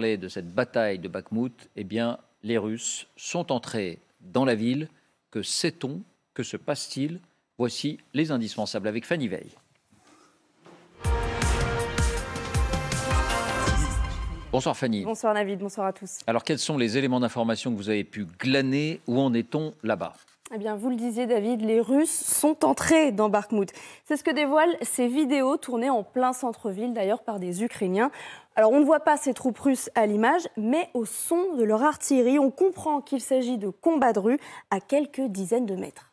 parlait de cette bataille de Bakhmout, eh bien, les Russes sont entrés dans la ville. Que sait-on? Que se passe-t-il? Voici les indispensables avec Fanny Veil. Bonsoir Fanny. Bonsoir David, bonsoir à tous. Alors quels sont les éléments d'information que vous avez pu glaner? Où en est-on là-bas? Eh bien, vous le disiez David, les Russes sont entrés dans Bakhmout. C'est ce que dévoilent ces vidéos tournées en plein centre-ville, d'ailleurs par des Ukrainiens. Alors on ne voit pas ces troupes russes à l'image, mais au son de leur artillerie, on comprend qu'il s'agit de combats de rue à quelques dizaines de mètres.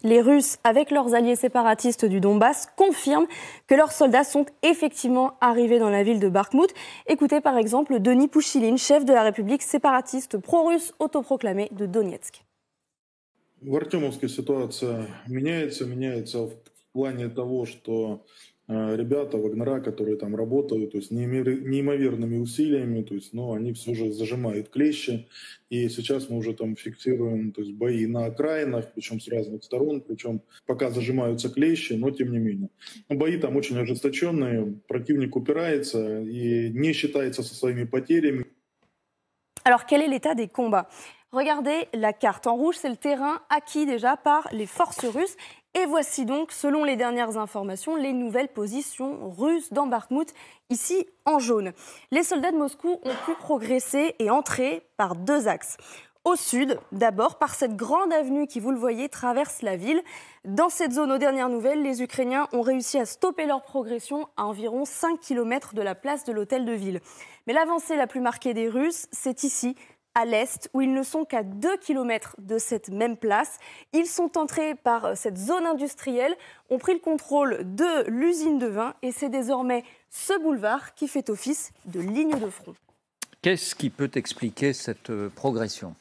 Les Russes, avec leurs alliés séparatistes du Donbass, confirment que leurs soldats sont effectivement arrivés dans la ville de Bakhmout. Écoutez par exemple Denis Pouchiline, chef de la République séparatiste pro-russe autoproclamée de Donetsk. В Артемовске ситуация меняется в плане того, что ребята, вагнера, которые там работают, то есть неимоверными усилиями, то есть, но они все же зажимают клещи, и сейчас мы уже там фиксируем, то есть, бои на окраинах, причем с разных сторон, причем пока зажимаются клещи, но тем не менее. Но бои там очень ожесточенные, противник упирается и не считается со своими потерями. Alors quel est l'état des combats? Regardez la carte. En rouge, c'est le terrain acquis déjà par les forces russes. Et voici donc, selon les dernières informations, les nouvelles positions russes dans Bakhmout, ici en jaune. Les soldats de Moscou ont pu progresser et entrer par deux axes. Au sud, d'abord, par cette grande avenue qui, vous le voyez, traverse la ville. Dans cette zone, aux dernières nouvelles, les Ukrainiens ont réussi à stopper leur progression à environ 5 km de la place de l'hôtel de ville. Mais l'avancée la plus marquée des Russes, c'est ici, à l'est, où ils ne sont qu'à 2 km de cette même place. Ils sont entrés par cette zone industrielle, ont pris le contrôle de l'usine de vin et c'est désormais ce boulevard qui fait office de ligne de front. Qu'est-ce qui peut expliquer cette progression?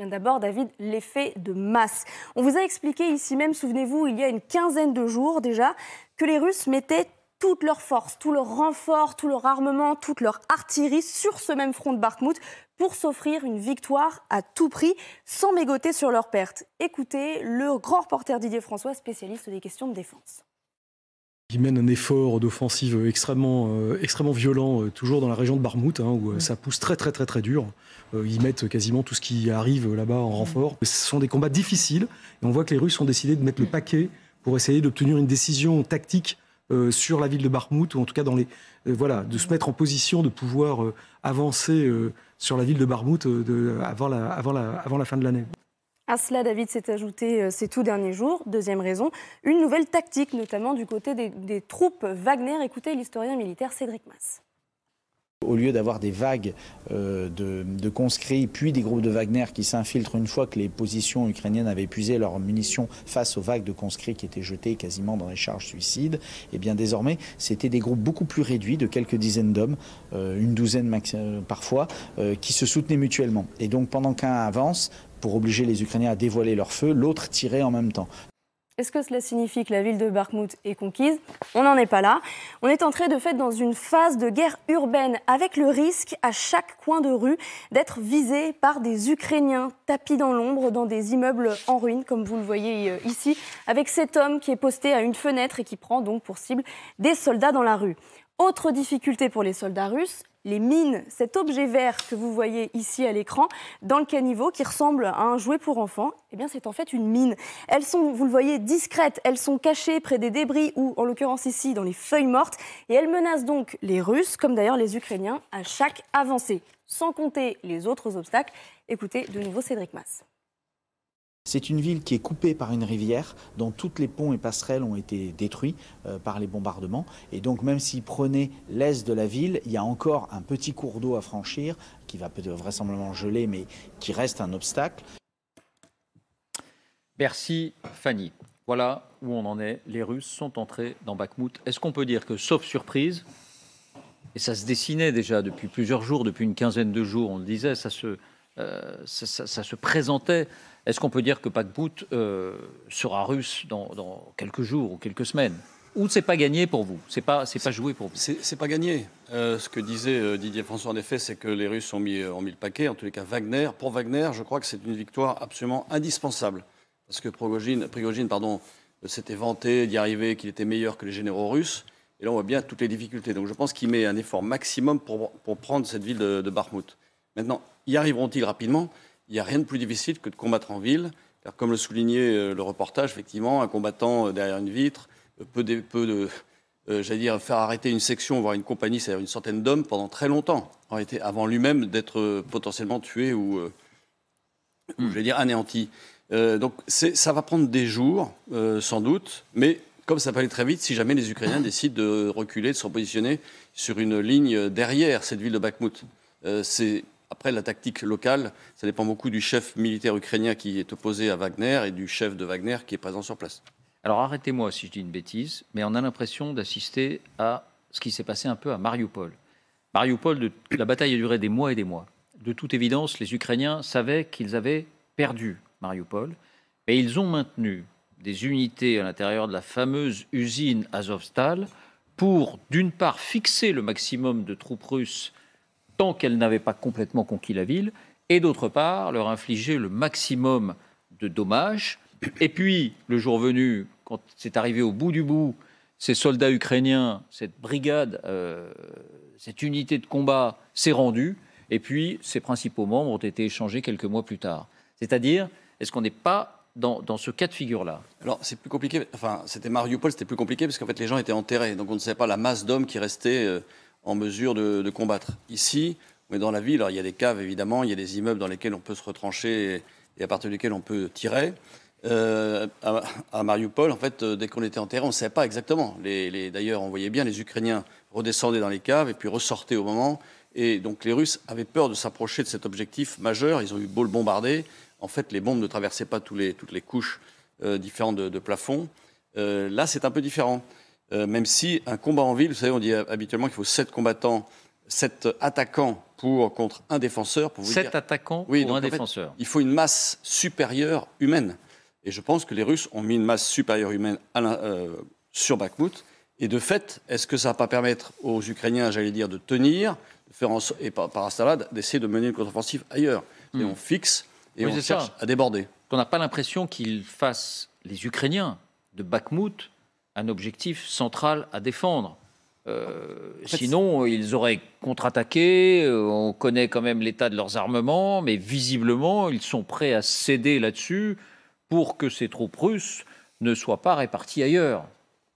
Bien d'abord, David, l'effet de masse. On vous a expliqué ici même, souvenez-vous, il y a une quinzaine de jours déjà, que les Russes mettaient toute leur force, tout leur renfort, tout leur armement, toute leur artillerie sur ce même front de Bakhmout pour s'offrir une victoire à tout prix, sans mégoter sur leurs pertes. Écoutez le grand reporter Didier François, spécialiste des questions de défense. Ils mènent un effort d'offensive extrêmement violent, toujours dans la région de Bakhmout, où ça pousse très dur. Ils mettent quasiment tout ce qui arrive là-bas en renfort. Ce sont des combats difficiles et on voit que les Russes ont décidé de mettre le paquet pour essayer d'obtenir une décision tactique sur la ville de Bakhmout, ou en tout cas de se mettre en position de pouvoir avancer sur la ville de Bakhmout avant la fin de l'année. À cela, David, s'est ajouté ces tout derniers jours. Deuxième raison, une nouvelle tactique, notamment du côté des troupes Wagner. Écoutez l'historien militaire Cédric Masse. Au lieu d'avoir des vagues de conscrits, puis des groupes de Wagner qui s'infiltrent une fois que les positions ukrainiennes avaient épuisé leurs munitions face aux vagues de conscrits qui étaient jetés quasiment dans des charges suicides, et bien désormais, c'était des groupes beaucoup plus réduits, de quelques dizaines d'hommes, une douzaine parfois, qui se soutenaient mutuellement. Et donc pendant qu'un avance, pour obliger les Ukrainiens à dévoiler leur feu, l'autre tirait en même temps. Est-ce que cela signifie que la ville de Bakhmout est conquise? On n'en est pas là. On est entré de fait dans une phase de guerre urbaine avec le risque à chaque coin de rue d'être visé par des Ukrainiens tapis dans l'ombre dans des immeubles en ruine, comme vous le voyez ici, avec cet homme qui est posté à une fenêtre et qui prend donc pour cible des soldats dans la rue. Autre difficulté pour les soldats russes, les mines, cet objet vert que vous voyez ici à l'écran, dans le caniveau, qui ressemble à un jouet pour enfants, eh bien c'est en fait une mine. Elles sont, vous le voyez, discrètes, elles sont cachées près des débris ou, en l'occurrence ici, dans les feuilles mortes, et elles menacent donc les Russes, comme d'ailleurs les Ukrainiens, à chaque avancée. Sans compter les autres obstacles, écoutez de nouveau Cédric Masse. C'est une ville qui est coupée par une rivière dont toutes les ponts et passerelles ont été détruits par les bombardements. Et donc même s'ils prenaient l'est de la ville, il y a encore un petit cours d'eau à franchir qui va peut-être vraisemblablement geler, mais qui reste un obstacle. Merci Fanny. Voilà où on en est. Les Russes sont entrés dans Bakhmout. Est-ce qu'on peut dire que, sauf surprise, et ça se dessinait déjà depuis plusieurs jours, depuis une quinzaine de jours, on le disait, ça se présentait. Est-ce qu'on peut dire que Bakhmout sera russe dans quelques jours ou quelques semaines? Ou c'est pas gagné pour vous? C'est pas joué pour vous? C'est pas gagné. Ce que disait Didier François, en effet, c'est que les Russes ont mis le paquet. En tous les cas, pour Wagner, je crois que c'est une victoire absolument indispensable. Parce que Prigojine, s'était vanté d'y arriver, qu'il était meilleur que les généraux russes. Et là, on voit bien toutes les difficultés. Donc je pense qu'il met un effort maximum pour prendre cette ville de Bakhmout. Maintenant, y arriveront-ils rapidement? Il n'y a rien de plus difficile que de combattre en ville. Car comme le soulignait le reportage, effectivement, un combattant derrière une vitre peut faire arrêter une section, voire une compagnie, c'est-à-dire une centaine d'hommes, pendant très longtemps, en réalité, avant lui-même d'être potentiellement tué ou anéanti. Donc ça va prendre des jours, sans doute, mais comme ça peut aller très vite, si jamais les Ukrainiens décident de reculer, de se repositionner sur une ligne derrière cette ville de Bakhmout. Après, la tactique locale, ça dépend beaucoup du chef militaire ukrainien qui est opposé à Wagner et du chef de Wagner qui est présent sur place. Alors arrêtez-moi si je dis une bêtise, mais on a l'impression d'assister à ce qui s'est passé un peu à Mariupol. Mariupol, la bataille a duré des mois et des mois. De toute évidence, les Ukrainiens savaient qu'ils avaient perdu Mariupol, mais ils ont maintenu des unités à l'intérieur de la fameuse usine Azovstal pour, d'une part, fixer le maximum de troupes russes tant qu'elles n'avaient pas complètement conquis la ville, et d'autre part, leur infliger le maximum de dommages. Et puis, le jour venu, quand c'est arrivé au bout du bout, ces soldats ukrainiens, cette brigade, cette unité de combat s'est rendue, et puis ses principaux membres ont été échangés quelques mois plus tard. C'est-à-dire, est-ce qu'on n'est pas dans ce cas de figure-là? Alors, c'est plus compliqué. Enfin, c'était Mariupol, c'était plus compliqué parce qu'en fait, les gens étaient enterrés. Donc, on ne savait pas la masse d'hommes qui restaient en mesure de combattre. Ici, on est dans la ville. Alors, il y a des caves, évidemment. Il y a des immeubles dans lesquels on peut se retrancher et à partir desquels on peut tirer. À Mariupol, en fait, dès qu'on était enterré, on ne savait pas exactement. D'ailleurs, on voyait bien les Ukrainiens redescendaient dans les caves et puis ressortaient au moment. Et donc, les Russes avaient peur de s'approcher de cet objectif majeur. Ils ont eu beau le bombarder. En fait, les bombes ne traversaient pas toutes les couches différentes de plafond. Là, c'est un peu différent. Même si un combat en ville, vous savez, on dit habituellement qu'il faut 7 combattants, 7 attaquants contre un défenseur. Pour vous 7 dire... attaquants oui, pour donc, un défenseur. Il faut une masse supérieure humaine. Et je pense que les Russes ont mis une masse supérieure humaine sur Bakhmout. Et de fait, est-ce que ça ne va pas permettre aux Ukrainiens, j'allais dire, de tenir, et par installade, d'essayer de mener une contre-offensive ailleurs? Et on fixe et on cherche à déborder. On n'a pas l'impression qu'ils fassent, les Ukrainiens, de Bakhmout, un objectif central à défendre. Sinon, ils auraient contre-attaqué. On connaît quand même l'état de leurs armements, mais visiblement, ils sont prêts à céder là-dessus pour que ces troupes russes ne soient pas réparties ailleurs.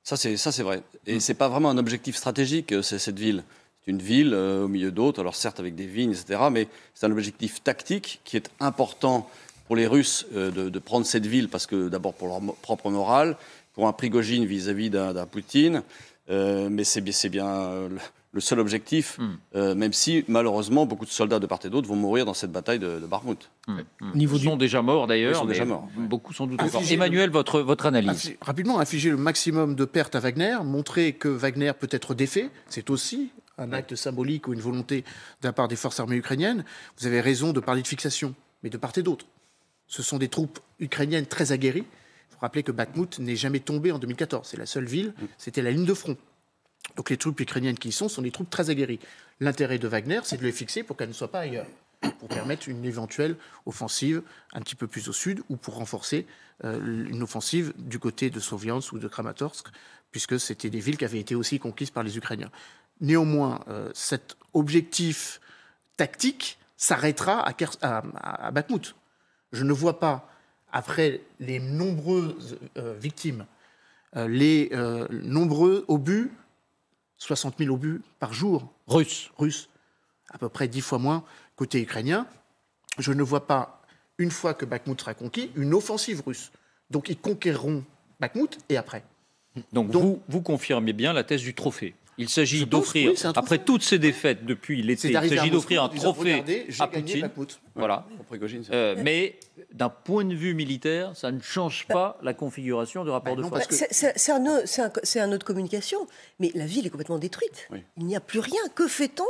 Ça, c'est vrai. Et c'est pas vraiment un objectif stratégique, cette ville. C'est une ville au milieu d'autres, alors certes avec des vignes, etc., mais c'est un objectif tactique qui est important pour les Russes de prendre cette ville, parce que d'abord pour leur propre morale, pour un Prigojine vis-à-vis d'un Poutine, mais c'est bien le seul objectif, même si malheureusement beaucoup de soldats de part et d'autre vont mourir dans cette bataille de Bakhmout. Ils sont déjà morts d'ailleurs, ils sont déjà morts. Beaucoup sans doute encore. Emmanuel, votre analyse. Rapidement, infliger le maximum de pertes à Wagner, montrer que Wagner peut être défait, c'est aussi un acte symbolique ou une volonté de la part des forces armées ukrainiennes. Vous avez raison de parler de fixation, mais de part et d'autre. Ce sont des troupes ukrainiennes très aguerries. Il faut rappeler que Bakhmout n'est jamais tombé en 2014. C'est la seule ville, c'était la ligne de front. Donc les troupes ukrainiennes qui y sont des troupes très aguerries. L'intérêt de Wagner, c'est de les fixer pour qu'elles ne soient pas ailleurs, pour permettre une éventuelle offensive un petit peu plus au sud ou pour renforcer une offensive du côté de Sloviansk ou de Kramatorsk, puisque c'était des villes qui avaient été aussi conquises par les Ukrainiens. Néanmoins, cet objectif tactique s'arrêtera à Bakhmout. Je ne vois pas, après les nombreuses victimes, les nombreux obus, 60 000 obus par jour, russes, à peu près 10 fois moins côté ukrainien, je ne vois pas, une fois que Bakhmout sera conquis, une offensive russe. Donc ils conquerront Bakhmout et après. Donc vous confirmez bien la thèse du trophée. Il s'agit Je pense, d'offrir, oui, c'est un trophée. après toutes ces défaites depuis l'été, C'est il d'arriver s'agit à Moscou d'offrir en un disant, trophée regardez, j'ai à gagné Poutine. Bakhmout. Voilà. On Prigojine, c'est Mais d'un point de vue militaire, ça ne change pas la configuration du rapport de non, force. parce que- C'est un autre communication, mais la ville est complètement détruite. Oui. Il n'y a plus rien. Que fait-on?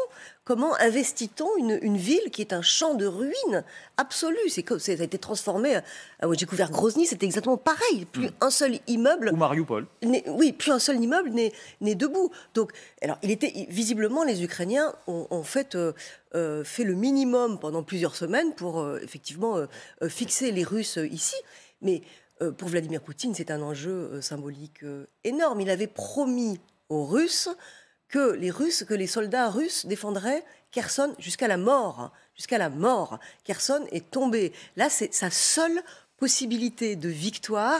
Comment investit-on une ville qui est un champ de ruines absolu? Ça a été transformé. J'ai découvert Grozny, c'était exactement pareil. Plus un seul immeuble. Ou Mariupol. Oui, plus un seul immeuble n'est debout. Donc, alors, visiblement, les Ukrainiens ont fait le minimum pendant plusieurs semaines pour effectivement fixer les Russes ici. Mais pour Vladimir Poutine, c'est un enjeu symbolique énorme. Il avait promis aux Russes que les soldats russes défendraient Kherson jusqu'à la mort. Jusqu'à la mort. Kherson est tombé. Là, c'est sa seule possibilité de victoire.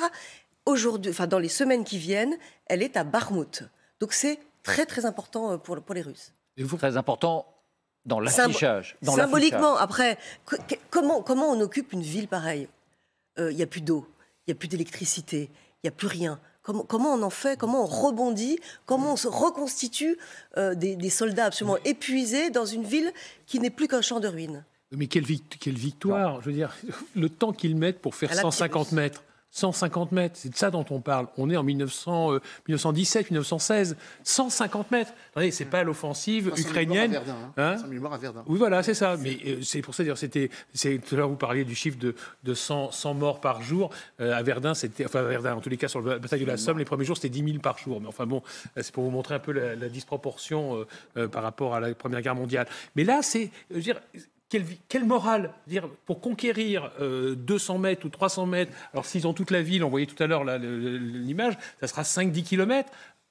Aujourd'hui, enfin, dans les semaines qui viennent, elle est à Bakhmout. Donc c'est très très important pour les Russes. Très important dans l'affichage. Symboliquement, après, comment on occupe une ville pareille? Il n'y a plus d'eau, il n'y a plus d'électricité, il n'y a plus rien. Comment on en fait? Comment on rebondit? Comment on se reconstitue des soldats absolument épuisés dans une ville qui n'est plus qu'un champ de ruines? Mais quelle victoire! Je veux dire, le temps qu'ils mettent pour faire 150 mètres. 150 mètres, c'est de ça dont on parle. On est en 1917, 1916, 150 mètres. Attendez, c'est pas l'offensive ukrainienne. 5 000 morts à Verdun. Oui, voilà, c'est ça. Mais c'est pour ça dire, tout à l'heure vous parliez du chiffre de 100 morts par jour. À Verdun, en tous les cas, sur la bataille de la Somme, les premiers jours, c'était 10 000 par jour. Mais enfin bon, c'est pour vous montrer un peu la disproportion par rapport à la Première Guerre mondiale. Mais là, c'est, je veux dire, quelle morale, dire, pour conquérir 200 mètres ou 300 mètres, alors s'ils ont toute la ville, on voyait tout à l'heure l'image, ça sera 5-10 kilomètres.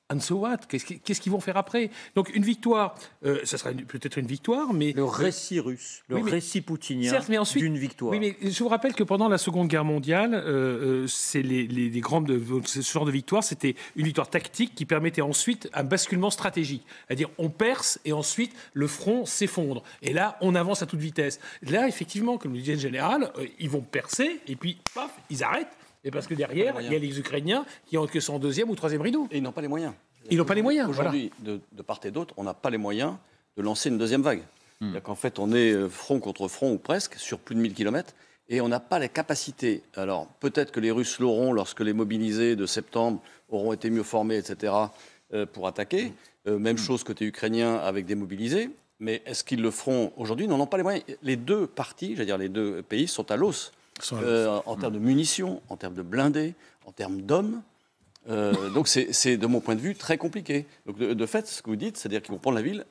And so what? Qu'est-ce qu'ils vont faire après? Donc une victoire, ça sera peut-être une victoire, mais... Le récit russe, récit poutinien d'une victoire. Oui, mais je vous rappelle que pendant la Seconde Guerre mondiale, c'est ce genre de victoire, c'était une victoire tactique qui permettait ensuite un basculement stratégique. C'est-à-dire, on perce et ensuite le front s'effondre. Et là, on avance à toute vitesse. Là, effectivement, comme le disait le général, ils vont percer et puis, paf, ils arrêtent. Et parce que derrière, il y a les Ukrainiens qui sont en deuxième ou troisième rideau. Et ils n'ont pas les moyens. Ils n'ont pas les moyens. Aujourd'hui, de part et d'autre, on n'a pas les moyens de lancer une deuxième vague. C'est-à-dire qu'en fait, on est front contre front, ou presque, sur plus de 1000 km, et on n'a pas les capacités. Alors, peut-être que les Russes l'auront lorsque les mobilisés de septembre auront été mieux formés, etc., pour attaquer. Même chose côté ukrainien avec des mobilisés. Mais est-ce qu'ils le feront aujourd'hui? Ils n'en ont pas les moyens. Les deux parties, j'allais dire les deux pays, sont à l'os. En termes de munitions, en termes de blindés, en termes d'hommes. Donc c'est, de mon point de vue, très compliqué. Donc de fait, ce que vous dites, c'est-à-dire qu'ils vont prendre la ville,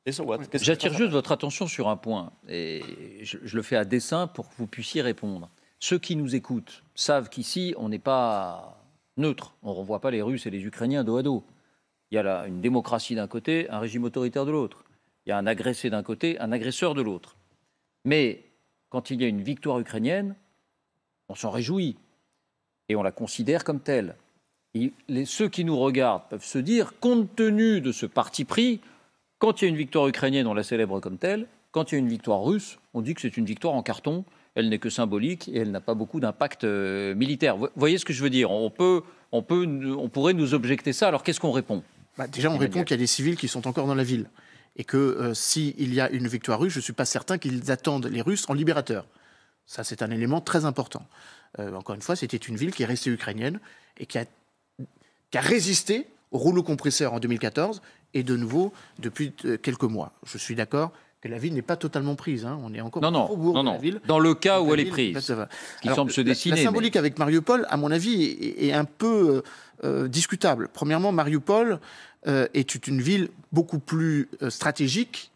et so what? J'attire juste votre attention sur un point, et je le fais à dessein pour que vous puissiez répondre. Ceux qui nous écoutent savent qu'ici, on n'est pas neutre. On ne renvoie pas les Russes et les Ukrainiens dos à dos. Il y a là une démocratie d'un côté, un régime autoritaire de l'autre. Il y a un agressé d'un côté, un agresseur de l'autre. Mais quand il y a une victoire ukrainienne, on s'en réjouit et on la considère comme telle. Et ceux qui nous regardent peuvent se dire, compte tenu de ce parti pris, quand il y a une victoire ukrainienne, on la célèbre comme telle. Quand il y a une victoire russe, on dit que c'est une victoire en carton. Elle n'est que symbolique et elle n'a pas beaucoup d'impact militaire. Vous voyez ce que je veux dire? On pourrait nous objecter ça. Alors qu'est-ce qu'on répond? Déjà, on répond qu'il y a des civils qui sont encore dans la ville. Et que s'il y a une victoire russe, je ne suis pas certain qu'ils attendent les Russes en libérateurs. Ça, c'est un élément très important. Encore une fois, c'était une ville qui est restée ukrainienne et qui a résisté au rouleau compresseur en 2014 et de nouveau depuis quelques mois. Je suis d'accord que la ville n'est pas totalement prise. Hein. On est encore au faubourg de la ville. Dans le cas où elle est prise, qui semble se dessiner. La symbolique avec Mariupol, à mon avis, est un peu discutable. Premièrement, Mariupol est une ville beaucoup plus stratégique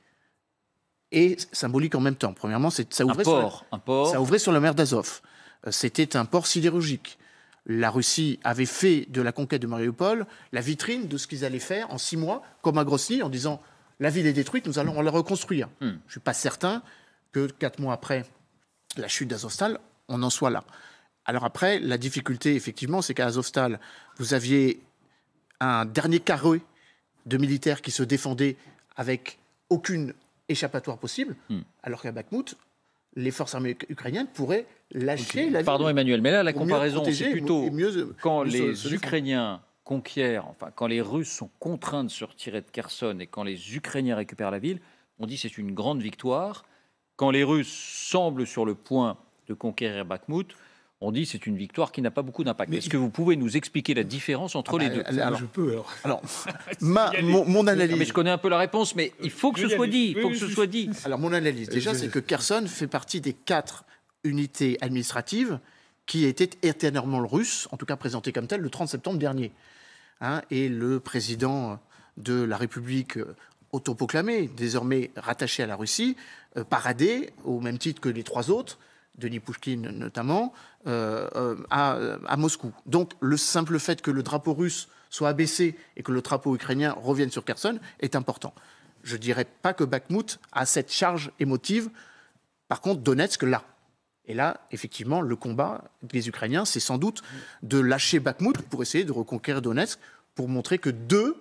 et symbolique en même temps. Premièrement, ça ouvrait sur la mer d'Azov. C'était un port sidérurgique. La Russie avait fait de la conquête de Mariupol la vitrine de ce qu'ils allaient faire en 6 mois, comme à Grozny, en disant la ville est détruite, nous allons la reconstruire. Je ne suis pas certain que 4 mois après la chute d'Azovstal, on en soit là. Alors après, la difficulté, effectivement, c'est qu'à Azovstal, vous aviez un dernier carré de militaires qui se défendaient avec aucune échappatoire possible, alors qu'à Bakhmout, les forces armées ukrainiennes pourraient lâcher la ville. Pardon Emmanuel, mais là la comparaison, c'est plutôt quand les Ukrainiens conquièrent, enfin, quand les Russes sont contraints de se retirer de Kherson et quand les Ukrainiens récupèrent la ville, on dit c'est une grande victoire. Quand les Russes semblent sur le point de conquérir Bakhmout, on dit c'est une victoire qui n'a pas beaucoup d'impact. Est-ce que vous pouvez nous expliquer la différence entre les deux? Alors, je peux. Alors, mon analyse. Mais je connais un peu la réponse, mais il faut que ce soit dit. Il faut que ce soit dit. Alors, mon analyse, déjà, c'est que Kherson fait partie des 4 unités administratives qui étaient éternellement russes, en tout cas présentées comme telles, le 30 septembre dernier. Et le président de la République autoproclamé, désormais rattaché à la Russie, paradait, au même titre que les 3 autres, Denis Pouchkine notamment, à Moscou. Donc le simple fait que le drapeau russe soit abaissé et que le drapeau ukrainien revienne sur Kherson est important. Je ne dirais pas que Bakhmout a cette charge émotive. Par contre, Donetsk l'a. Et là, effectivement, le combat des Ukrainiens, c'est sans doute de lâcher Bakhmout pour essayer de reconquérir Donetsk, pour montrer que 2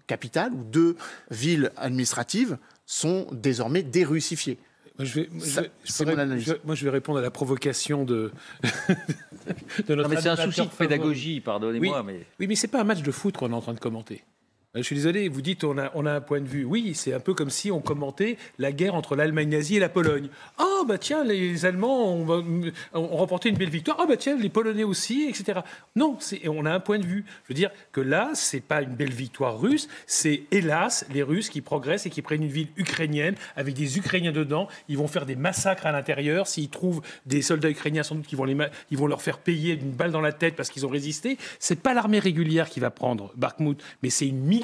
capitales ou 2 villes administratives sont désormais dérussifiées. Moi, je vais répondre à la provocation de notre. Mais c'est un souci de pédagogie, pardonnez-moi. Oui, mais c'est pas un match de foot qu'on est en train de commenter. Je suis désolé, vous dites on a un point de vue. Oui, c'est un peu comme si on commentait la guerre entre l'Allemagne nazie et la Pologne. Ah bah tiens, les Allemands ont remporté une belle victoire. Ah bah tiens, les Polonais aussi, etc. Non, on a un point de vue. Je veux dire que là, c'est pas une belle victoire russe, c'est hélas les Russes qui progressent et qui prennent une ville ukrainienne avec des Ukrainiens dedans. Ils vont faire des massacres à l'intérieur. S'ils trouvent des soldats ukrainiens, sans doute qu'ils vont leur faire payer une balle dans la tête parce qu'ils ont résisté. C'est pas l'armée régulière qui va prendre Bakhmout, mais c'est une milice.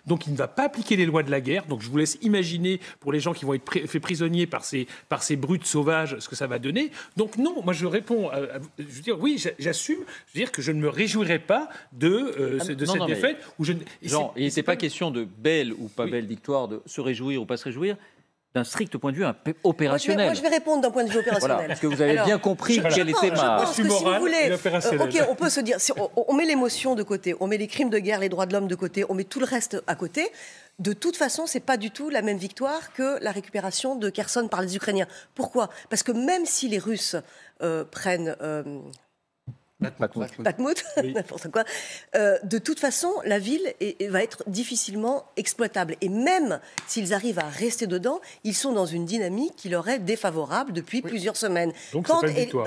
Donc il ne va pas appliquer les lois de la guerre. Donc je vous laisse imaginer pour les gens qui vont être faits prisonniers par ces brutes sauvages ce que ça va donner. Donc non, moi je réponds, je veux dire oui, j'assume, je veux dire que je ne me réjouirai pas de cette défaite. Il n'était pas question de belle ou pas belle victoire, de se réjouir ou pas se réjouir. D'un strict point de vue opérationnel. Moi, je vais répondre d'un point de vue opérationnel. Voilà, parce que vous avez bien compris quel était ma... Je suis moral et opérationnel. Ok, on peut se dire, si on met l'émotion de côté, on met les crimes de guerre, les droits de l'homme de côté, on met tout le reste à côté. De toute façon, c'est pas du tout la même victoire que la récupération de Kherson par les Ukrainiens. Pourquoi? Parce que même si les Russes prennent... Bakhmout, n'importe quoi. De toute façon, la ville va être difficilement exploitable. Et même s'ils arrivent à rester dedans, ils sont dans une dynamique qui leur est défavorable depuis plusieurs semaines. Donc,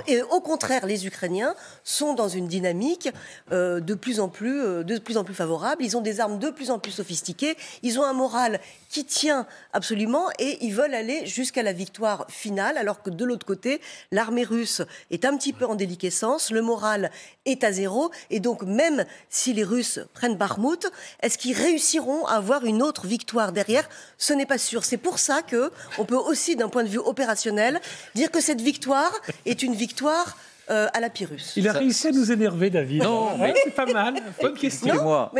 et au contraire, les Ukrainiens sont dans une dynamique de plus en plus favorable. Ils ont des armes de plus en plus sophistiquées. Ils ont un moral qui tient absolument et ils veulent aller jusqu'à la victoire finale, alors que de l'autre côté, l'armée russe est un petit peu en déliquescence, le moral est à 0, et donc même si les Russes prennent Bakhmout, est-ce qu'ils réussiront à avoir une autre victoire derrière? Ce n'est pas sûr. C'est pour ça qu'on peut aussi, d'un point de vue opérationnel, dire que cette victoire est une victoire à la Pyrrhus. Il a réussi à nous énerver, David. Non, c'est pas mal. Bonne question. Excusez-moi.